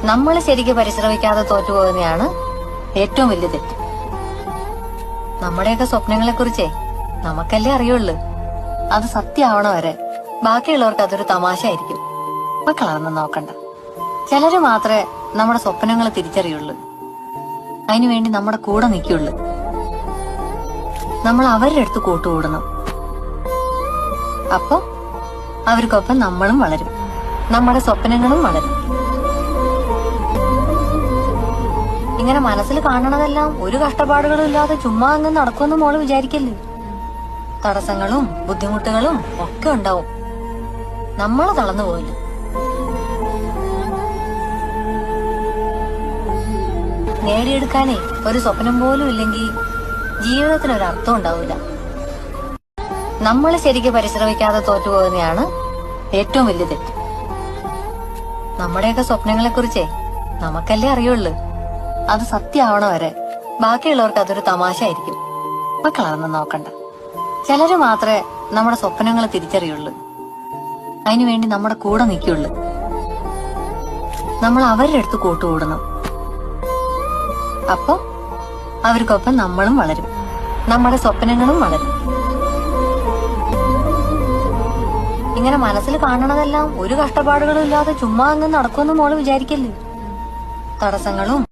നമ്മൾ ശരിക്ക് പരിശ്രമിക്കാതെ തോറ്റുപോകുന്നതാണ് ഏറ്റവും വലിയ തെറ്റ്. നമ്മുടെയൊക്കെ സ്വപ്നങ്ങളെ കുറിച്ചേ നമുക്കല്ലേ അറിയുള്ളൂ. അത് സത്യമാവണ വരെ ബാക്കിയുള്ളവർക്ക് അതൊരു തമാശ ആയിരിക്കും. മക്കളതൊന്നും നോക്കണ്ട. ചിലര് മാത്രമേ നമ്മുടെ സ്വപ്നങ്ങൾ തിരിച്ചറിയുള്ളൂ. അതിനുവേണ്ടി നമ്മുടെ കൂടെ നിൽക്കുള്ളൂ. നമ്മൾ അവരുടെ അടുത്ത് കൂട്ടുകൂടണം. അപ്പൊ അവർക്കൊപ്പം നമ്മളും വളരും, നമ്മുടെ സ്വപ്നങ്ങളും വളരും. ഇങ്ങനെ മനസ്സിൽ കാണണതെല്ലാം ഒരു കഷ്ടപ്പാടുകളും ഇല്ലാതെ ചുമ്മാ അങ്ങ് നടക്കുമെന്ന് മോള് വിചാരിക്കല്ലേ. തടസ്സങ്ങളും ബുദ്ധിമുട്ടുകളും ഒക്കെ ഉണ്ടാവും. നമ്മള് തളർന്നു പോയില്ല. നേടിയെടുക്കാനേ ഒരു സ്വപ്നം പോലും ഇല്ലെങ്കിൽ ജീവിതത്തിനൊരു അർത്ഥം ഉണ്ടാവില്ല. നമ്മൾ ശരിക്ക് പരിശ്രമിക്കാതെ തോറ്റുപോകുന്നതാണ് ഏറ്റവും വലിയ തെറ്റ്. നമ്മുടെയൊക്കെ സ്വപ്നങ്ങളെ കുറിച്ചേ നമുക്കല്ലേ അറിയുള്ളൂ. അത് സത്യമാവണ വരെ ബാക്കിയുള്ളവർക്ക് അതൊരു തമാശ ആയിരിക്കും. മക്കളതൊന്നും നോക്കണ്ട. ചിലര് മാത്രമേ നമ്മുടെ സ്വപ്നങ്ങൾ തിരിച്ചറിയുള്ളൂ. അതിനുവേണ്ടി നമ്മുടെ കൂടെ നിൽക്കുള്ളൂ. നമ്മൾ അവരുടെ അടുത്ത് കൂട്ടുകൂടണം. അപ്പൊ അവർക്കൊപ്പം നമ്മളും വളരും, നമ്മുടെ സ്വപ്നങ്ങളും വളരും. ഇങ്ങനെ മനസ്സിൽ കാണണതെല്ലാം ഒരു കഷ്ടപ്പാടുകളും ഇല്ലാതെ ചുമ്മാ അങ്ങ് നടക്കുമെന്ന് മോള് വിചാരിക്കല്ലേ. തടസ്സങ്ങളും